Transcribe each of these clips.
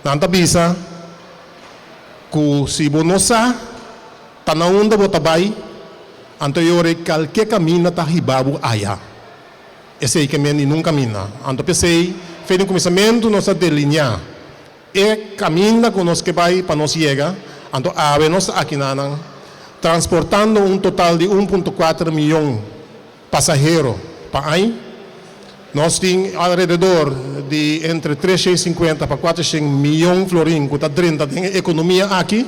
Nanta bisa, ku si bonosa, tanaunda botabay, anto yore kalke camina ta hibabu aya. Esse aí que men inum camina. Anto pensei, fez um começamento nossa delinha. E camina com nós que vai para nós chega, anto ave nós aqui nanang, transportando um total de 1,4 milhão passageiros para aí. Nós temos alrededor de entre 350 para 400 milhões florim, que está dentro da economia aqui,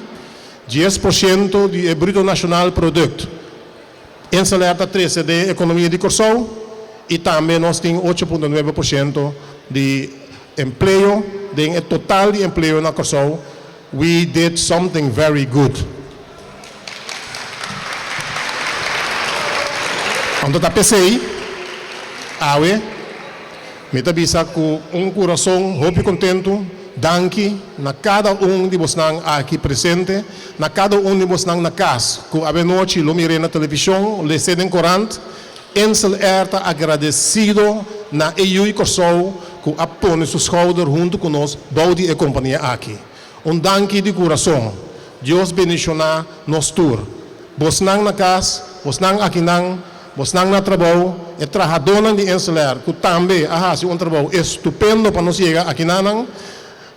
10% do bruto nacional produto. Essa é a 13% da economia de Corsol e também nós temos 8,9% de emprego, de total de emprego na Corsol. We did something very good. Então, da PCI, me tabisa com coração, hope contento, danke na cada de vocês aqui presente, na cada de vocês na casa, que a noite lo mirei na televisão, le cedem corante, ensel está agradecido na EU e Corsol, que apone seus shoulders junto conosco, Baudi e companhia aqui. Danke de coração, Deus bendicionar nos tour. Vocês na casa, vocês aqui Vos nang na trabalho e trabalhador de encelar, que também faz trabalho estupendo para nós chegar aqui nanang,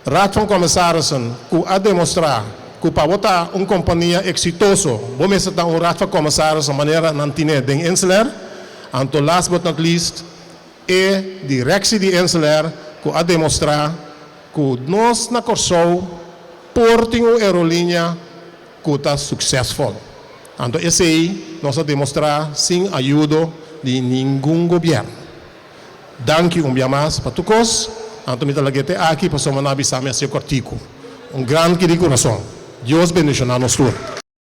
Raad van Commissarissen, que a demonstrar que para botar uma companhia exitoso, vamos estar Raad van Commissarissen maneira nantine de encelar, anto last but not least, e direção de encelar, que a demonstrar que nós na Corsol portem uma aerolínea que está successful. Então, esse aí, nós vamos demonstrar sem ajuda de nenhum governo. Danke dia mais para todos. Então, me talagete aqui para somar na bisama esse cortico. Grande coração. Deus bendicionar nos todos.